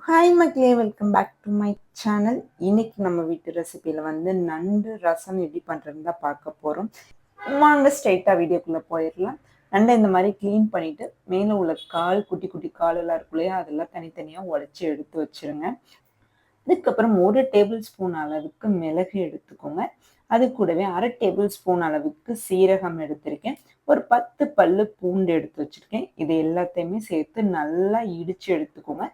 Hi மக்களே, welcome back to my channel. இன்னைக்கு நம்ம வீட்டு ரெசிபியில் நண்டு ரசம் எப்படி பண்ணுறதுன்னு தான் பார்க்க போகிறோம். வாங்க ஸ்ட்ரைட்டாக வீடியோக்குள்ளே போயிடலாம். நண்டை இந்த மாதிரி க்ளீன் பண்ணிவிட்டு மேலே உள்ள கால், குட்டி குட்டி காலெல்லாம் இருக்கும் இல்லையா, அதெல்லாம் தனித்தனியாக உடச்சி எடுத்து வச்சுருங்க. அதுக்கப்புறம் 1 டேபிள் ஸ்பூன் அளவுக்கு மிளகு எடுத்துக்கோங்க. அது கூடவே 1/2 டேபிள் ஸ்பூன் அளவுக்கு சீரகம் எடுத்திருக்கேன். ஒரு 10 பல்லு பூண்டு எடுத்து வச்சிருக்கேன். இது எல்லாத்தையுமே சேர்த்து நல்லா இடிச்சு எடுத்துக்கோங்க.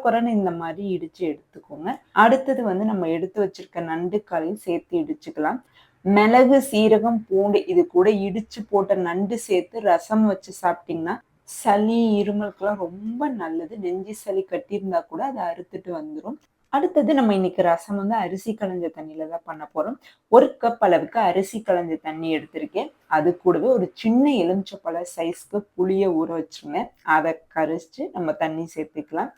கொரன்னு இந்த மாதிரி இடிச்சு எடுத்துக்கோங்க. அடுத்தது நம்ம எடுத்து வச்சிருக்க நண்டு காலையும் சேர்த்து இடிச்சுக்கலாம். மிளகு, சீரகம், பூண்டு இது கூட இடிச்சு போட்ட நண்டு சேர்த்து ரசம் வச்சு சாப்பிட்டீங்கன்னா சளி, இருமலுக்கெல்லாம் ரொம்ப நல்லது. நெஞ்சு சளி கட்டியிருந்தா கூட அதை அறுத்துட்டு வந்துடும். அடுத்தது நம்ம இன்னைக்கு ரசம் அரிசி களைஞ்ச தண்ணியில தான் பண்ண போறோம். 1 கப் அளவுக்கு அரிசி களைஞ்ச தண்ணி எடுத்திருக்கேன். அது கூடவே ஒரு சின்ன எலுமிச்சப்பழ சைஸ்க்கு புளிய ஊற வச்சிருந்தேன். அதை கரைச்சு நம்ம தண்ணி சேர்த்துக்கலாம்.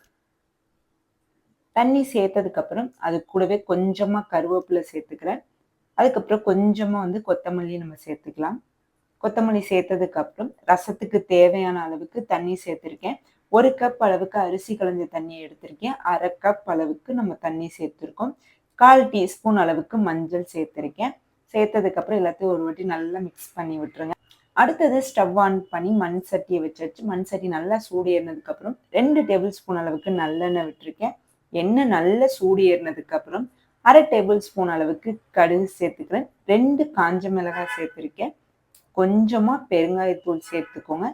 தண்ணி சேர்த்ததுக்கு அப்புறம் அது கூடவே கொஞ்சமா கருவேப்பிலை சேர்த்துக்கிறேன். அதுக்கப்புறம் கொஞ்சமா கொத்தமல்லி நம்ம சேர்த்துக்கலாம். கொத்தமல்லி சேர்த்ததுக்கு அப்புறம் ரசத்துக்கு தேவையான அளவுக்கு தண்ணி சேர்த்திருக்கேன். 1 கப் அளவுக்கு அரிசி களைஞ்ச தண்ணி எடுத்திருக்கேன். 1/2 கப் அளவுக்கு நம்ம தண்ணி சேர்த்திருக்கோம். 1/4 டீஸ்பூன் அளவுக்கு மஞ்சள் சேர்த்திருக்கேன். சேர்த்ததுக்கு அப்புறம் எல்லாத்தையும் ஒரு வாட்டி நல்லா மிக்ஸ் பண்ணி விட்டுருங்க. அடுத்தது ஸ்டவ் ஆன் பண்ணி மண் சட்டியை வச்சாச்சு. மண் சட்டி நல்லா சூடு ஏறினதுக்கு அப்புறம் 2 டேபிள் ஸ்பூன் அளவுக்கு நல்லெண்ணெய் விட்டுருக்கேன். எண்ணெய் நல்லா சூடு ஏறினதுக்கு அப்புறம் 1/2 டேபிள் ஸ்பூன் அளவுக்கு கடுகு சேர்த்துக்கிறேன். 2 காஞ்ச மிளகாய் சேர்த்திருக்கேன். கொஞ்சமா பெருங்காயத்தூள் சேர்த்துக்கோங்க.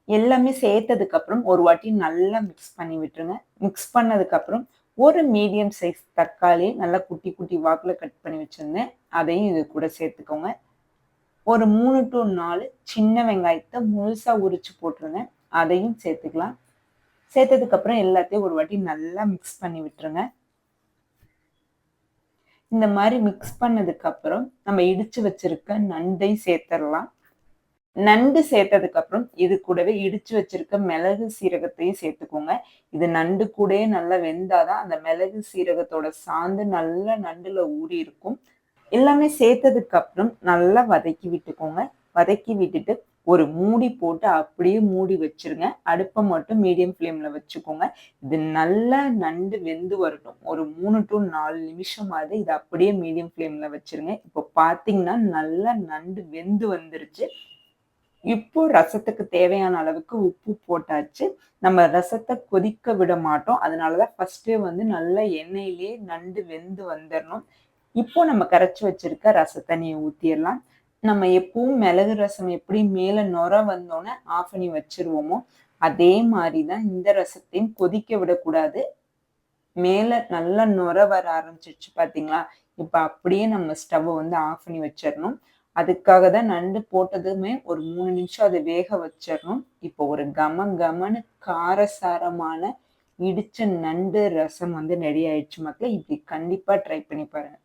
எல்லாமே சேர்த்ததுக்கு அப்புறம் ஒரு வாட்டி நல்லா மிக்ஸ் பண்ணி விட்டுருங்க. மிக்ஸ் பண்ணதுக்கு அப்புறம் ஒரு மீடியம் சைஸ் தக்காளி நல்லா குட்டி குட்டி வாக்குல கட் பண்ணி வச்சிருந்தேன். அதையும் இது கூட சேர்த்துக்கோங்க. ஒரு 3 to 4 சின்ன வெங்காயத்தை முழுசா உரிச்சு போட்டுருங்க. அதையும் சேர்த்துக்கலாம். சேர்த்ததுக்கு அப்புறம் எல்லாத்தையும் ஒரு வாட்டி நல்லா மிக்ஸ் பண்ணி விட்டுருங்க. இந்த மாதிரி மிக்ஸ் பண்ணதுக்கு அப்புறம் நம்ம இடிச்சு வச்சிருக்க நண்டை சேர்த்துடலாம். நண்டு சேர்த்ததுக்கு அப்புறம் இது கூடவே இடிச்சு வச்சிருக்க மிளகு சீரகத்தையும் சேர்த்துக்கோங்க. இது நண்டு கூடயே நல்லா வெந்தாதான் அந்த மிளகு சீரகத்தோட சாந்து நல்லா நண்டுல ஊறி இருக்கும். எல்லாமே சேர்த்ததுக்கு அப்புறம் நல்லா வதக்கி விட்டுக்கோங்க. வதக்கி விட்டுட்டு ஒரு மூடி போட்டு அப்படியே மூடி வச்சிருங்க. அடுப்பை மட்டும் மீடியம் ஃப்ளேம்ல வச்சுக்கோங்க. இது நல்லா நண்டு வெந்து வரட்டும். ஒரு 3 to 4 நிமிஷமாவது இது அப்படியே மீடியம் ஃப்ளேம்ல வச்சிருங்க. இப்போ பாத்தீங்கன்னா நல்லா நண்டு வெந்து வந்துருச்சு. இப்போ ரசத்துக்கு தேவையான அளவுக்கு உப்பு போட்டாச்சு. நம்ம ரசத்தை கொதிக்க விட மாட்டோம். அதனாலதான் ஃபர்ஸ்டே நல்லா எண்ணெயிலேயே நண்டு வெந்து வந்துடணும். இப்போ நம்ம கரைச்சி வச்சிருக்க ரச தண்ணியை ஊத்திடலாம். நம்ம எப்பவும் மிளகு ரசம் எப்படி மேல நுர வந்தோன்னே ஆஃப் பண்ணி வச்சிருவோமோ அதே மாதிரிதான் இந்த ரசத்தையும் கொதிக்க விடக்கூடாது. மேல நல்லா நுர வர ஆரம்பிச்சிருச்சு பாத்தீங்களா? இப்ப அப்படியே நம்ம ஸ்டவ் ஆஃப் பண்ணி வச்சிடணும். அதுக்காக தான் நண்டு போட்டதுமே ஒரு 3 நிமிஷம் அதை வேக வச்சிடணும். இப்போ ஒரு கமன்னு காரசாரமான இடிச்ச நண்டு ரசம் ரெடி ஆயிடுச்சு மக்களே. இப்படி கண்டிப்பா ட்ரை பண்ணி பாருங்க.